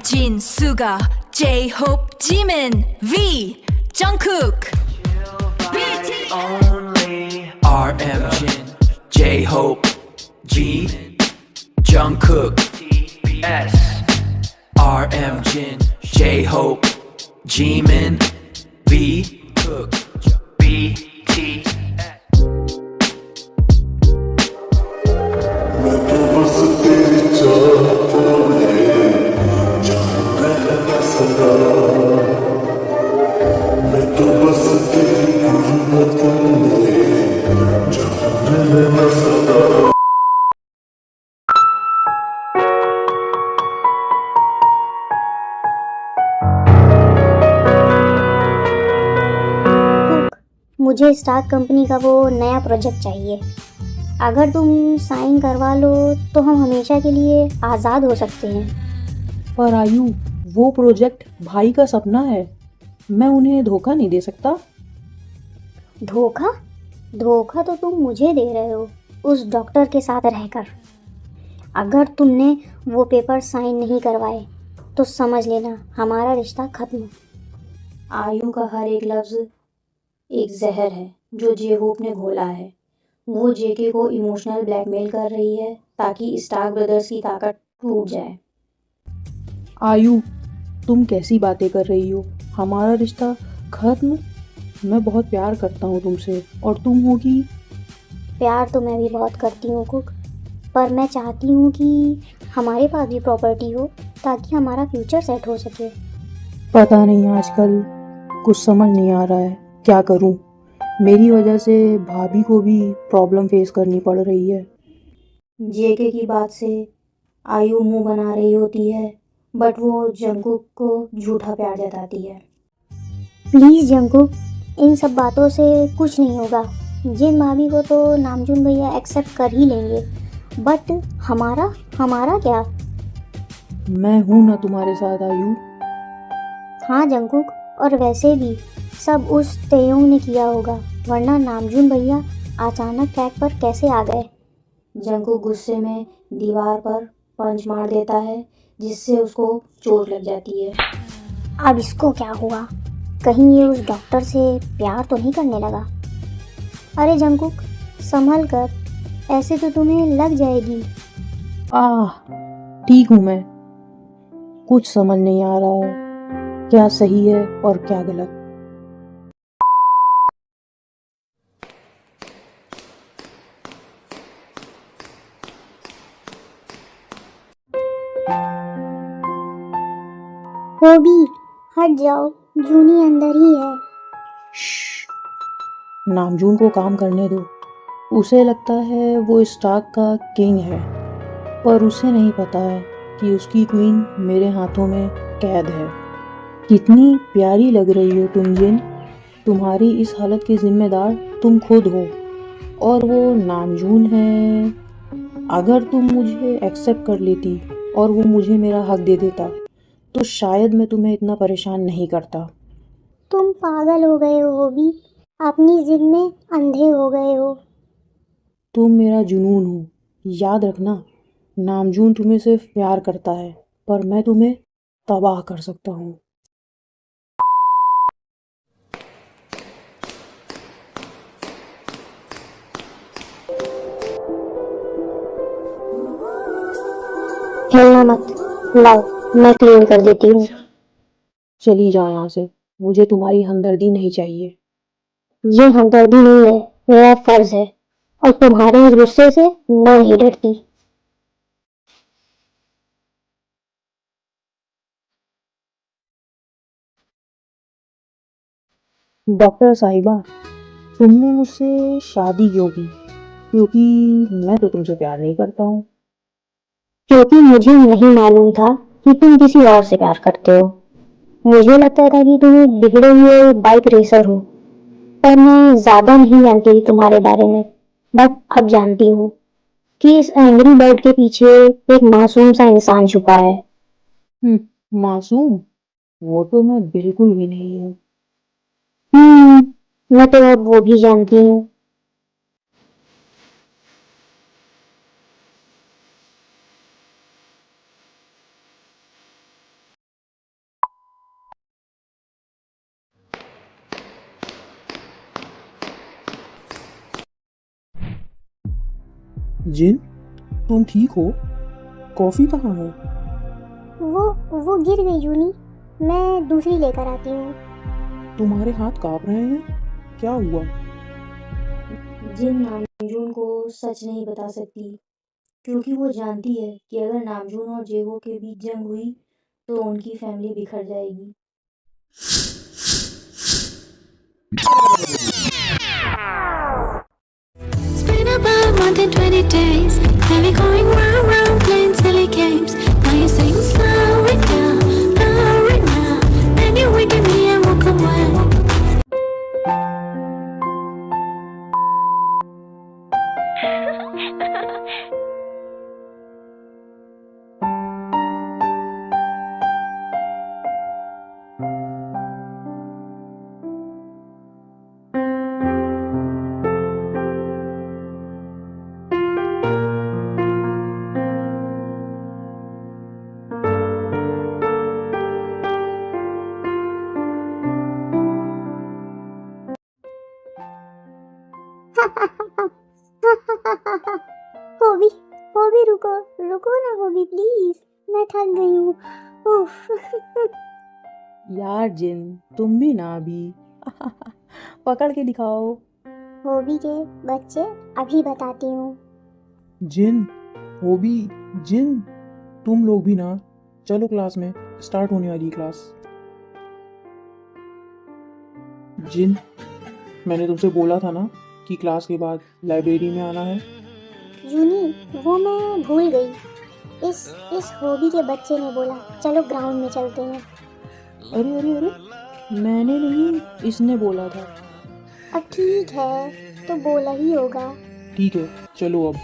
Jin, Suga, J-Hope, Jimin, V, Jungkook, BT, Only RM Jin, J-Hope, G, Jungkook, S, RM Jin, J-Hope, Jimin, V, Cook, BT. मैं तो बस तेरी चाहता है जहाँ रहना सदा मैं तो बस तेरी गुर्बत में जहाँ रहना सदा मुझे स्टार्क कंपनी का वो नया प्रोजेक्ट चाहिए। अगर तुम साइन करवा लो तो हम हमेशा के लिए आज़ाद हो सकते हैं। पर आयु, वो प्रोजेक्ट भाई का सपना है। मैं उन्हें धोखा नहीं दे सकता। धोखा? धोखा तो तुम मुझे दे रहे हो उस डॉक्टर के साथ रहकर। अगर तुमने वो पेपर साइन नहीं करवाए तो समझ लेना हमारा रिश्ता खत्म। आयु का हर एक लफ्ज़ एक जहर है जो जे-होप ने घोला है। वो जेके को इमोशनल ब्लैकमेल कर रही है ताकि स्टार्क ब्रदर्स की ताकत टूट जाए। आयु, तुम कैसी बातें कर रही हो? हमारा रिश्ता खत्म? मैं बहुत प्यार करता हूँ तुमसे, और तुम होगी। प्यार तो मैं भी बहुत करती हूँ कुक, पर मैं चाहती हूँ कि हमारे पास भी प्रॉपर्टी हो ताकि हमारा फ्यूचर सेट हो सके। पता नहीं, आजकल कुछ समझ नहीं आ रहा है क्या करूँ। मेरी वजह से भाभी को भी प्रॉब्लम फेस करनी पड़ रही है। जेके की बात से आयु मुंह बना रही होती है, बट वो जंकुक को झूठा प्यार जताती है। प्लीज़ जंकुक, इन सब बातों से कुछ नहीं होगा। जिन भाभी को तो नामजून भैया एक्सेप्ट कर ही लेंगे, बट हमारा हमारा क्या? मैं हूँ ना तुम्हारे साथ आयु। हाँ जंकुक, और वैसे भी सब उस तेयोंग ने किया होगा, वरना नामजून भैया अचानक ट्रैक पर कैसे आ गए? जंकुक गुस्से में दीवार पर पंच मार देता है जिससे उसको चोट लग जाती है। अब इसको क्या हुआ? कहीं ये उस डॉक्टर से प्यार तो नहीं करने लगा? अरे जंकुक, संभल कर, ऐसे तो तुम्हें लग जाएगी। ठीक हूँ मैं। कुछ समझ नहीं आ रहा है क्या सही है और क्या गलत। होबी, हट जाओ, जूनी अंदर ही है। श्श्श, नामजून को काम करने दो। उसे लगता है वो स्टार्क का किंग है, पर उसे नहीं पता है कि उसकी क्वीन मेरे हाथों में कैद है। कितनी प्यारी लग रही हो तुम जिन। तुम्हारी इस हालत के जिम्मेदार तुम खुद हो, और वो नामजून है। अगर तुम मुझे एक्सेप्ट कर लेती और वो मुझे मेरा हक दे देता तो शायद मैं तुम्हें इतना परेशान नहीं करता। तुम पागल हो गए हो होबी, अपनी जिद में अंधे हो गए हो। तुम मेरा जुनून हो, याद रखना। नामजून तुम्हें सिर्फ प्यार करता है, पर मैं तुम्हें तबाह कर सकता हूँ। हिलना मत, लाओ मैं क्लीन कर देती हूँ। चली जाओ यहाँ से, मुझे तुम्हारी हमदर्दी नहीं चाहिए। ये हमदर्दी नहीं है, मेरा फर्ज है, और तुम्हारे इस गुस्से से मैं नहीं डरती। डॉक्टर साहिबा, तुमने मुझसे शादी क्यों की? क्योंकि मैं तो तुमसे प्यार नहीं करता हूँ। क्योंकि मुझे नहीं मालूम था कि तुम किसी और से प्यार करते हो। मुझे लगता था कि तुम एक बिगड़े हुए बाइक रेसर हो, पर मैं ज्यादा नहीं जानती थी तुम्हारे बारे में। बट अब जानती हूँ कि इस एंग्री बर्ड के पीछे एक मासूम सा इंसान छुपा है। मासूम? वो तो मैं बिल्कुल भी नहीं हूँ। मैं तो अब वो भी जानती हूँ। जिन, तुम ठीक हो? कॉफ़ी कहाँ है? वो गिर गई जूनी, मैं दूसरी लेकर आती हूँ। तुम्हारे हाथ काँप रहे हैं, क्या हुआ? जिन नामजून को सच नहीं बता सकती, क्योंकि वो जानती है कि अगर नामजून और जेहो के बीच जंग हुई तो उनकी फैमिली बिखर जाएगी। It's been about more than 20 days. Now we're going round, round, playing silly games. Now you're saying slow it now. Then you wake me and walk away. Hobby, hobby रुको, रुको ना होबी प्लीज, मैं थक गई हूँ। उफ। यार जिन, तुम भी ना अभी। पकड़ के दिखाओ। होबी के बच्चे, अभी बताती हूँ। जिन, होबी, जिन, तुम लोग भी ना। चलो क्लास में, स्टार्ट होने वाली है क्लास। जिन, मैंने तुमसे बोला था ना कि क्लास के बाद लाइब्रेरी में आना है। जूनी, वो मैं भूल गई। इस होबी के बच्चे ने बोला चलो ग्राउंड में चलते हैं। अरे अरे अरे, मैंने नहीं, इसने बोला था। अब ठीक है, तो बोला ही होगा। ठीक है, चलो अब।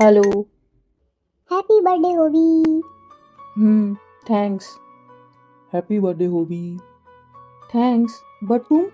Hello. Happy birthday hobby. Thanks. Happy birthday hobby. Thanks, but तुम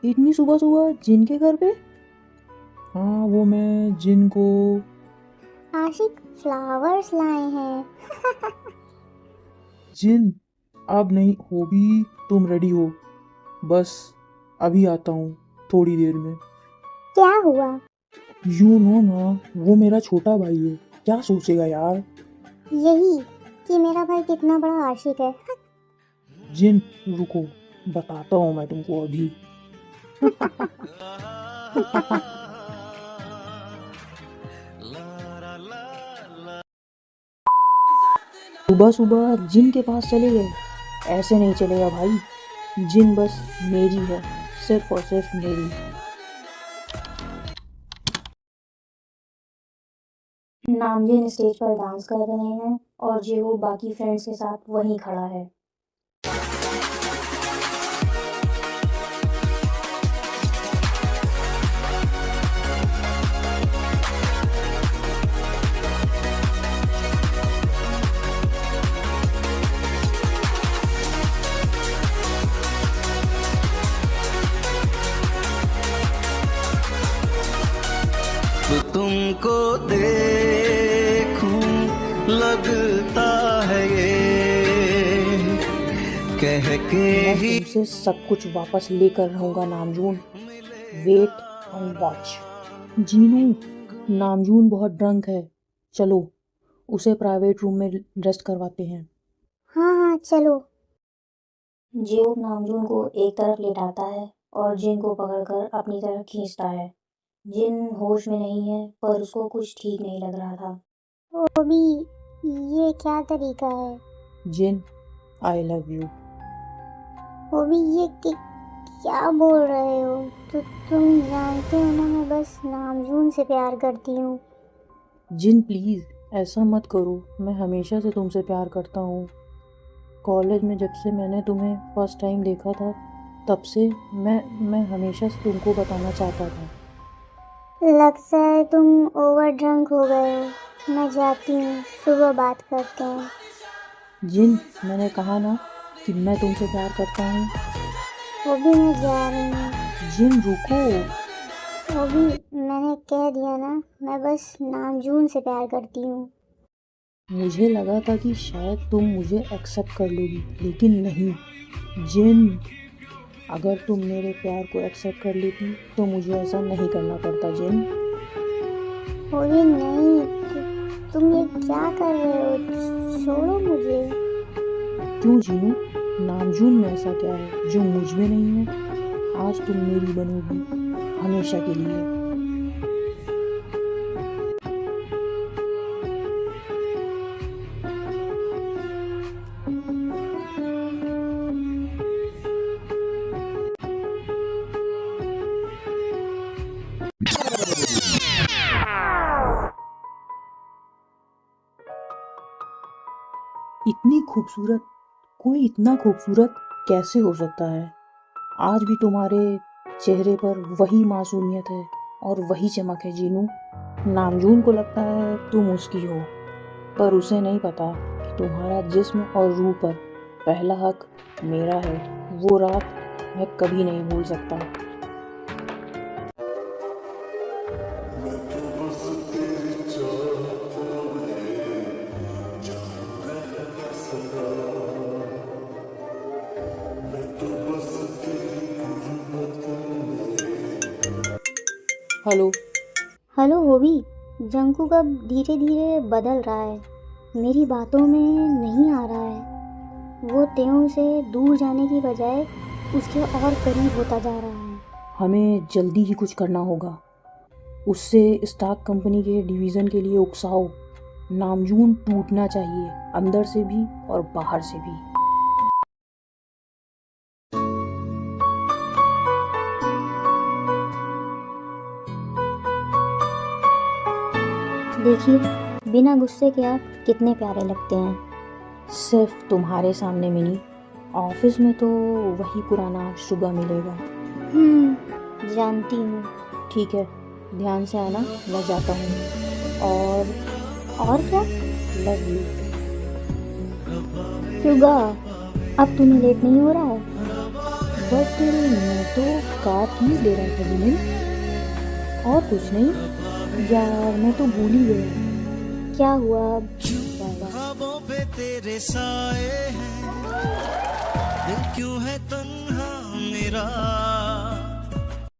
इतनी सुबह सुबह जिन के घर पे? हाँ, वो मैं जिन को। आशिक फ्लावर्स लाए हैं। जिन, अब नहीं होबी, तुम रेडी हो? बस अभी आता हूँ, थोड़ी देर में। क्या हुआ? यू नो ना, वो मेरा छोटा भाई है, क्या सोचेगा यार। यही कि मेरा भाई कितना बड़ा आशिक है। जिन, रुको, बताता हूँ मैं तुमको अभी। सुबह सुबह जिन के पास चले गए? ऐसे नहीं चलेगा भाई। जिन बस मेरी है, सिर्फ और सिर्फ मेरी। नामजिन स्टेज पर डांस कर रहे हैं और जेहो बाकी फ्रेंड्स के साथ वहीं खड़ा है। तुमको देखूं लगता है ये कह के मैं ही तुमसे सब कुछ वापस लेकर रहूंगा Namjoon. Wait and watch. Jinu, Namjoon बहुत ड्रंक है, चलो उसे प्राइवेट रूम में रेस्ट करवाते हैं। हाँ हाँ चलो। जेहो नामजून को एक तरफ लेटाता है और जिन को पकड़कर अपनी तरफ खींचता है। जिन होश में नहीं है, पर उसको कुछ ठीक नहीं लग रहा था। ओबी, ये क्या तरीका है? जिन, आई लव यू। ओबी, ये क्या बोल रहे हो? तो तुम जानते हो ना, मैं बस नामजून से प्यार करती हूँ। जिन प्लीज़, ऐसा मत करो, मैं हमेशा से तुमसे प्यार करता हूँ। कॉलेज में जब से मैंने तुम्हें फर्स्ट टाइम देखा था, तब से मैं हमेशा से तुमको बताना चाहता था। लगता है तुम ओवर ड्रंक हो गए हो। मैं जाती हूँ, सुबह बात करते हैं। जिन, मैंने कहा ना कि मैं तुमसे प्यार करता हूँ। वो भी मैं जा रही हूँ। जिन रुको। वो भी मैंने कह दिया ना, मैं बस नामजून से प्यार करती हूँ। मुझे लगा था कि शायद तुम मुझे एक्सेप्ट कर लोगी, लेकिन नहीं। जिन, अगर तुम मेरे प्यार को एक्सेप्ट कर लेती तो मुझे ऐसा नहीं करना पड़ता। जिन, वो भी नहीं, तुम ये क्या कर रहे हो? छोड़ो मुझे। क्यों जीनू? नामजून में ऐसा क्या है जो मुझ में नहीं है? आज तुम मेरी बनोगी, हमेशा के लिए। इतनी खूबसूरत, कोई इतना खूबसूरत कैसे हो सकता है? आज भी तुम्हारे चेहरे पर वही मासूमियत है और वही चमक है जीनू। नामजून को लगता है तुम उसकी हो, पर उसे नहीं पता कि तुम्हारा जिस्म और रूह पर पहला हक मेरा है। वो रात मैं कभी नहीं भूल सकता। हेलो। हेलो होबी, जंकुक अब धीरे धीरे बदल रहा है। मेरी बातों में नहीं आ रहा है। वो तेयों से दूर जाने की बजाय उसके और करीब होता जा रहा है। हमें जल्दी ही कुछ करना होगा। उससे स्टार्क कंपनी के डिवीज़न के लिए उकसाओ। नामजून टूटना चाहिए, अंदर से भी और बाहर से भी। देखिए, बिना गुस्से के आप कितने प्यारे लगते हैं। सिर्फ तुम्हारे सामने मिनी, ऑफिस में तो वही पुराना शुगर मिलेगा। जानती हूँ। ठीक है, ध्यान से आना, मैं जाता हूँ। और क्या? Love you. शुगा, अब तुम्हें लेट नहीं हो रहा है? बट मैं तो कार कीज दे रहा था जिमिन, और कुछ नहीं। यार मैं तो भूल ही गया। क्या हुआ अब? ख्वाबों पे तेरे साए हैं, दिल क्यों है तन्हा मेरा।